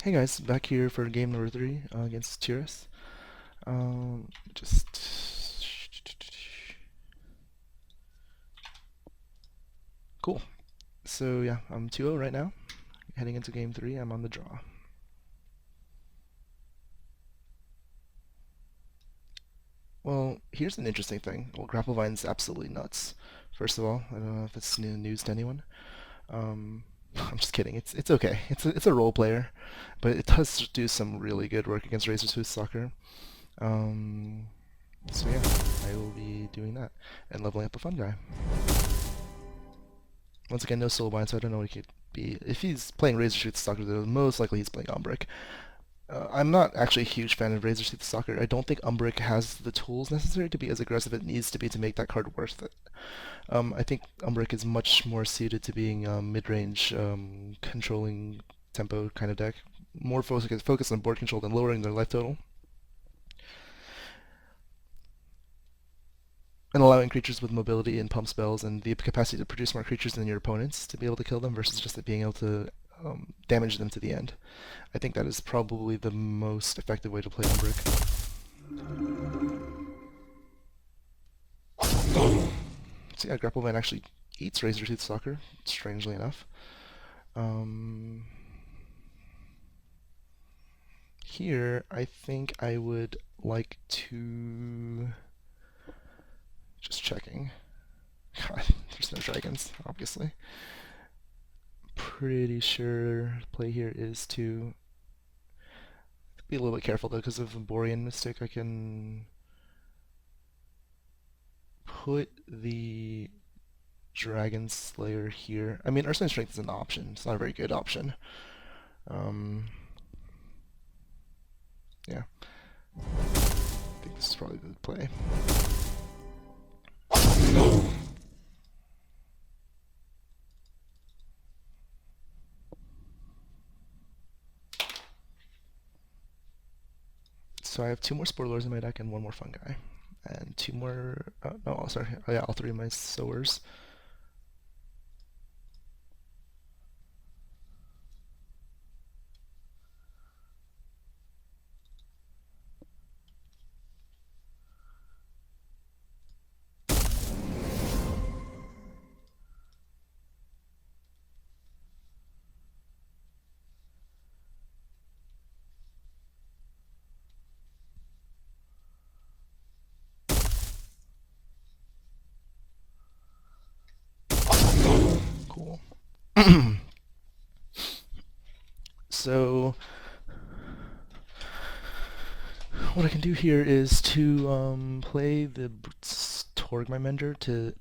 Hey guys, back here for game number 3 against Tiras. Just cool. So yeah, I'm 2-0 right now. Heading into game 3, I'm on the draw. Well, here's an interesting thing. Well, Grapplevine's absolutely nuts. First of all, I don't know if it's new news to anyone. Um, I'm just kidding. It's okay. It's a role player, but it does do some really good work against Razor Tooth Soccer. Um, so yeah, I will be doing that and leveling up a fun guy. Once again, no soulbind, so I don't know what he could be. If he's playing Razor Tooth Soccer, though, most likely he's playing Umbric. I'm not actually a huge fan of Razor Tooth Soccer. I don't think Umbric has the tools necessary to be as aggressive as it needs to be to make that card worth it. I think Umbric is much more suited to being mid-range, controlling tempo kind of deck. More focus on board control than lowering their life total. And allowing creatures with mobility and pump spells and the capacity to produce more creatures than your opponents to be able to kill them versus just being able to damage them to the end. I think that is probably the most effective way to play Umbric. So yeah, Grappleman actually eats Razor Tooth Stalker, strangely enough. Here, I think I would like to... Just checking. God, there's no dragons, obviously. Pretty sure play here is to be a little bit careful though, because of the Borean Mystic. I can put the Dragon Slayer here. I mean, Earthstone Strength is an option. It's not a very good option. Yeah. I think this is probably the play. So I have 2 more Spoilers in my deck and 1 more Fun Guy. And 2 more... no, sorry. Oh yeah, all 3 of my Sowers. Cool. So what I can do here is to play the Torgmai Mender to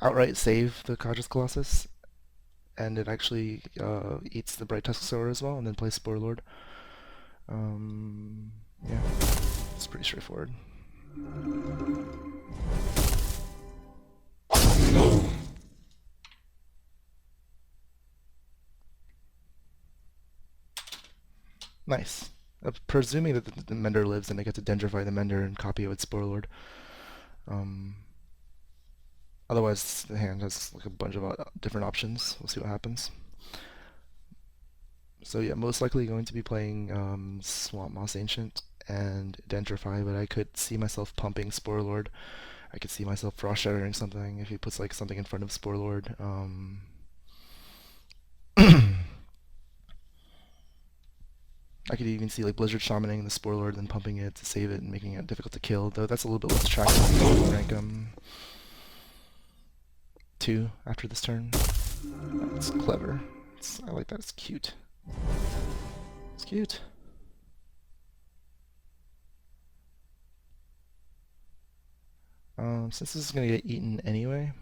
outright save the Kaja's Colossus, and it actually eats the Bright Tusk Sower as well, and then play Spore Lord. Yeah, it's pretty straightforward. Nice. Presuming that the Mender lives, then I get to Dendrify the Mender and copy it with Spore Lord. Otherwise, the hand has like a bunch of different options. We'll see what happens. So yeah, most likely going to be playing Swamp Moss Ancient and Dendrify, but I could see myself pumping Spore Lord. I could see myself Frost Shattering something if he puts like something in front of Spore Lord. I could even see like Blizzard Shamaning the Spore Lord, then pumping it to save it and making it difficult to kill, though that's a little bit less attractive. Rank 2 after this turn. That's clever. I like that. It's cute. It's cute. Since this is going to get eaten anyway,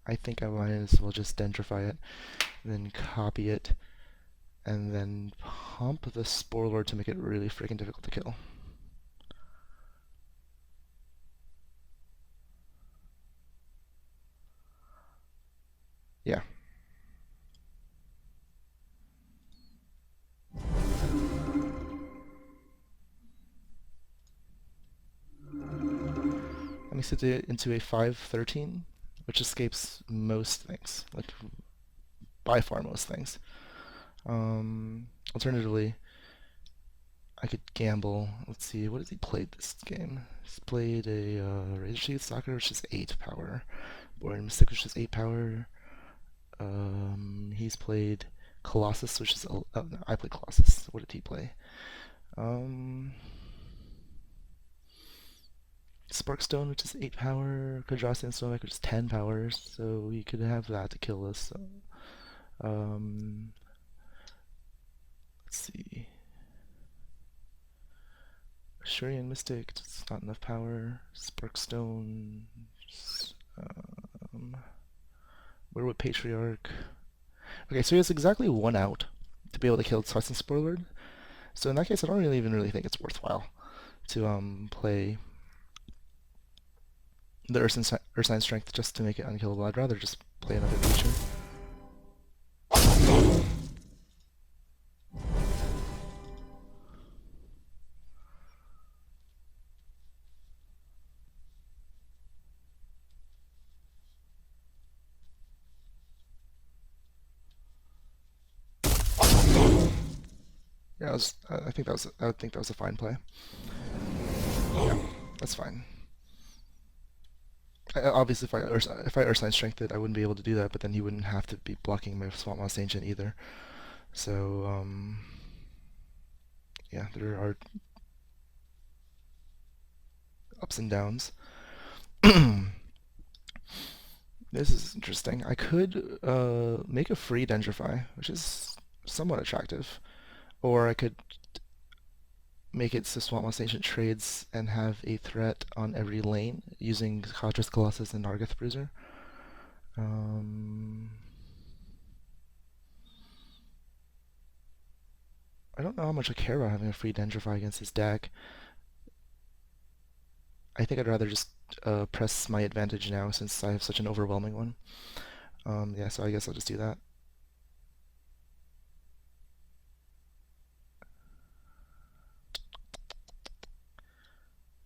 I think I might as well just Dendrify it, then copy it, and then pump the Spore Lord to make it really freaking difficult to kill. Yeah. Let me set it into a 5/13, which escapes most things, like by far most things. Alternatively, I could gamble. Let's see, what has he played this game? He's played a Razor Sheath Soccer, which is 8 power. Borean Mystic, which is 8 power. He's played Colossus, which is... Oh, no, I played Colossus. What did he play? Um, Sparkstone, which is 8 power. Quadrasian Stomach, which is 10 power. So he could have that to kill us. So, let's see. Shurian Mystic, it's not enough power. Sparkstone. Um, where would Patriarch? Okay, so he has exactly 1 out to be able to kill Tyson Spoilard. So in that case, I don't really even really think it's worthwhile to play the Ursine Strength just to make it unkillable. I'd rather just play another creature. Yeah, I think I would think that was a fine play. Yeah, that's fine. Obviously, if I Ursine Strength it, I wouldn't be able to do that, but then he wouldn't have to be blocking my Swamp Moss Ancient either. So, yeah, there are ups and downs. This is interesting. I could make a free Dendrify, which is somewhat attractive. Or I could make it so Swamp Moss Ancient trades and have a threat on every lane using Khatris Colossus and Nargeth Bruiser. I don't know how much I care about having a free Dendrify against this deck. I think I'd rather just press my advantage now since I have such an overwhelming one. Yeah, so I guess I'll just do that.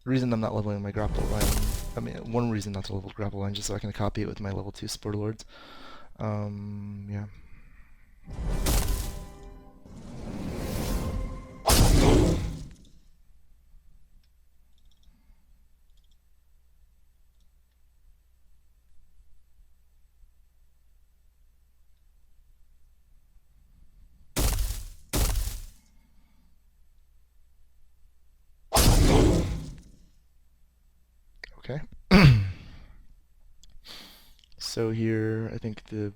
The reason I'm not leveling my grapple line, I mean, one reason not to level grapple line, just so I can copy it with my level 2 Spore Lords. Yeah. Okay. So here, I think the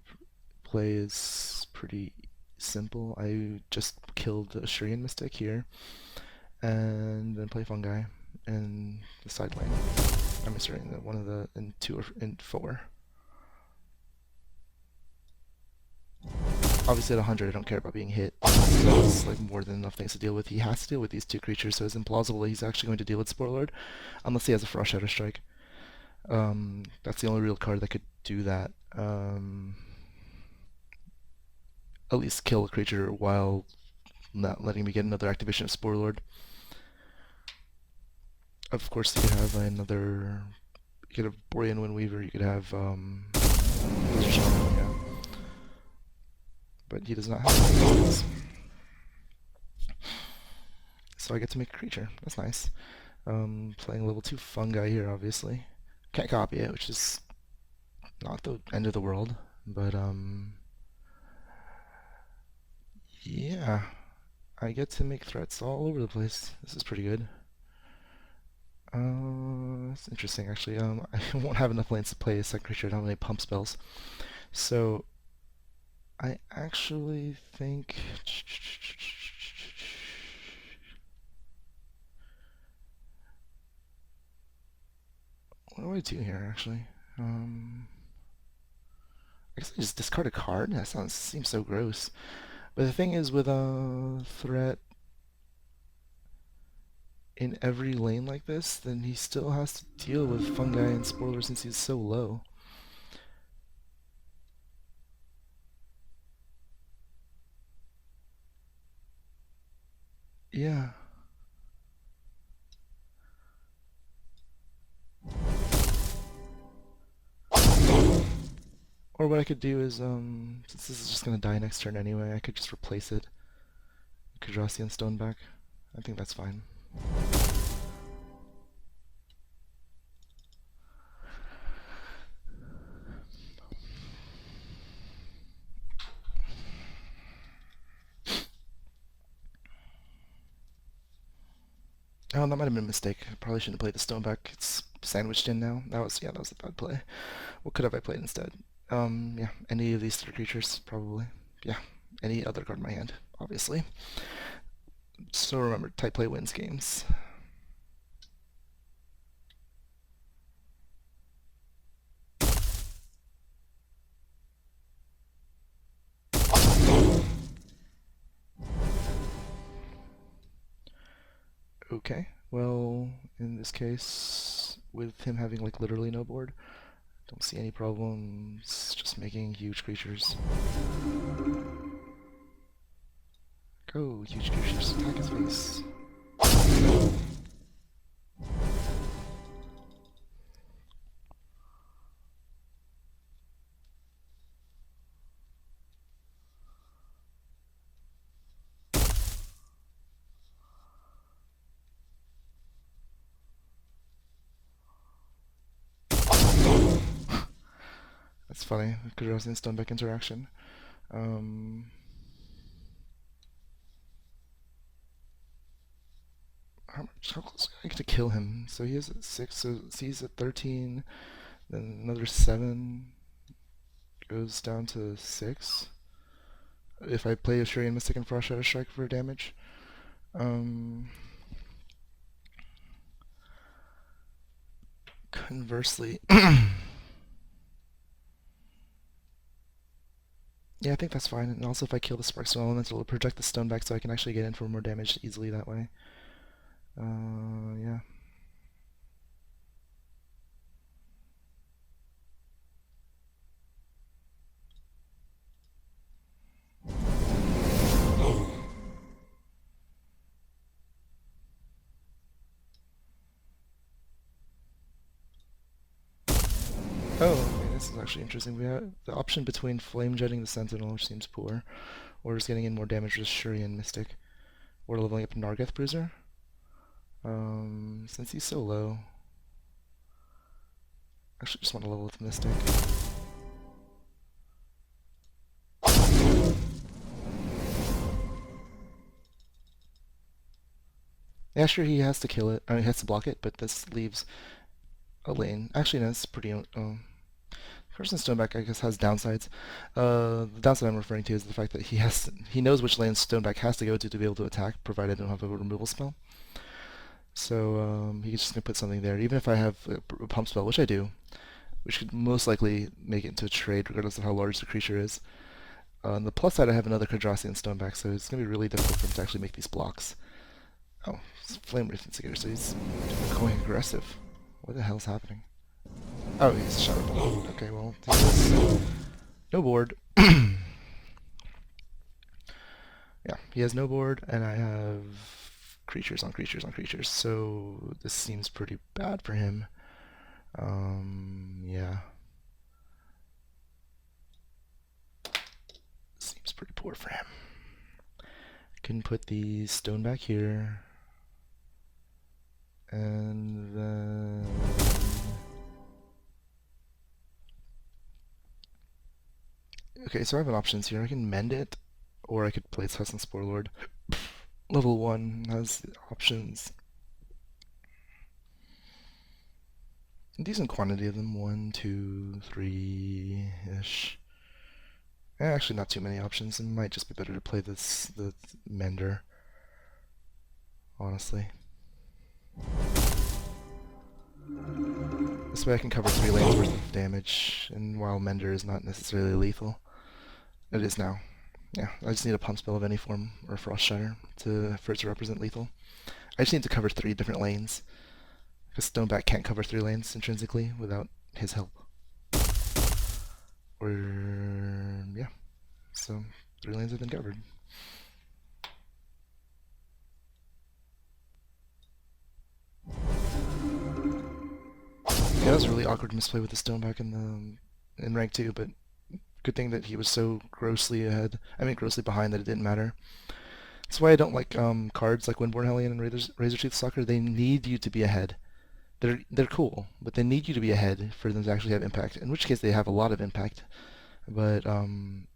play is pretty simple. I just killed the Shurian Mystic here, and then play Fungi in the side lane. I'm sorry, in one of the in 2 or in 4. Obviously at 100 I don't care about being hit. So it's like more than enough things to deal with. He has to deal with these 2 creatures, so it's implausible that he's actually going to deal with Spore Lord, unless he has a Frost Shadow Strike. That's the only real card that could do that. At least kill a creature while not letting me get another activation of Spore Lord. Of course, you could have another. You could have Borean Windweaver. You could have Blizzard Shaman, yeah. But he does not have those. So I get to make a creature. That's nice. Playing level 2 Fungi here, obviously. Can't copy it, which is not the end of the world. But yeah, I get to make threats all over the place. This is pretty good. It's interesting, actually. I won't have enough lanes to play a second creature. I don't have any pump spells. So, I actually think... What do I do here, actually? I guess I just discard a card? That seems so gross. But the thing is, with a threat in every lane like this, then he still has to deal with Fungi and Spoiler since he's so low. Yeah. Or what I could do is, since this is just gonna die next turn anyway, I could just replace it. Kadrasian Stone back. I think that's fine. Oh, that might have been a mistake. I probably shouldn't have played the stone back. It's sandwiched in now. That was a bad play. What could have I played instead? Yeah, any of these three creatures, probably. Yeah, any other card in my hand, obviously. So remember, type play wins games. Okay, well, in this case, with him having like literally no board, don't see any problems just making huge creatures. Go, huge creatures, attack his face. That's funny, Kadrasian Stone back interaction. How close I get to kill him? So he is at 6, so he's at 13, then another 7 goes down to 6. If I play Ashurian Mystic and Frost Shadow Strike for damage. Conversely, yeah, I think that's fine. And also, if I kill the Sparkstone Elemental, it'll project the stone back so I can actually get in for more damage easily that way. Yeah. Oh, okay, this is actually interesting. We have the option between Flame Jetting the Sentinel, which seems poor, or just getting in more damage with Shurian Mystic, or leveling up Nargeth Bruiser. Since he's so low, I actually just want to level with Mystic. Yeah, sure, he has to kill it. I mean, he has to block it, but this leaves a lane. Actually, no, it's pretty. Carson Stoneback, I guess, has downsides. The downside I'm referring to is the fact that he knows which lane Stoneback has to go to be able to attack, provided I don't have a removal spell. So he's just gonna put something there. Even if I have a pump spell, which I do, which could most likely make it into a trade, regardless of how large the creature is. On the plus side, I have another Kadrasian Stoneback, so it's gonna be really difficult for him to actually make these blocks. Oh, it's Flame Wraith Instigator, so he's going aggressive. What the hell's happening? Oh, he's Shadow Ball. Okay, well, he has no board. Yeah, he has no board, and I have creatures on creatures on creatures, so this seems pretty bad for him. Yeah. Seems pretty poor for him. Can put the stone back here. And then... Okay, so I have options here. I can mend it, or I could play Tusken Sporelord. Level 1 has options. A decent quantity of them. 1, 2, 3-ish. Actually, not too many options. It might just be better to play the Mender, honestly. This way I can cover 3 lanes worth of damage, and while Mender is not necessarily lethal. It is now. Yeah, I just need a pump spell of any form, or Frost Shatter, for it to represent lethal. I just need to cover 3 different lanes, because Stoneback can't cover 3 lanes intrinsically without his help. Or, yeah. So, 3 lanes have been covered. Yeah, that was a really awkward misplay with the Stoneback in rank 2, but Good thing that he was so grossly ahead. I mean, grossly behind that it didn't matter. That's why I don't like cards like Windborn Hellion and Razor Tooth Stalker. They need you to be ahead. They're cool, but they need you to be ahead for them to actually have impact. In which case, they have a lot of impact, but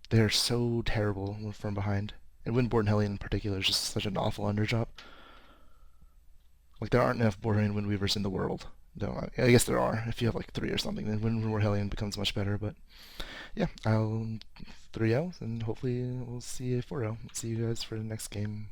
they're so terrible from behind. And Windborn Hellion in particular is just such an awful underdrop. Like there aren't enough Borean Windweavers in the world. No, I guess there are. If you have like three or something, then Windborn Hellion becomes much better. But yeah, I'll 3-0, and hopefully we'll see a 4-0. See you guys for the next game.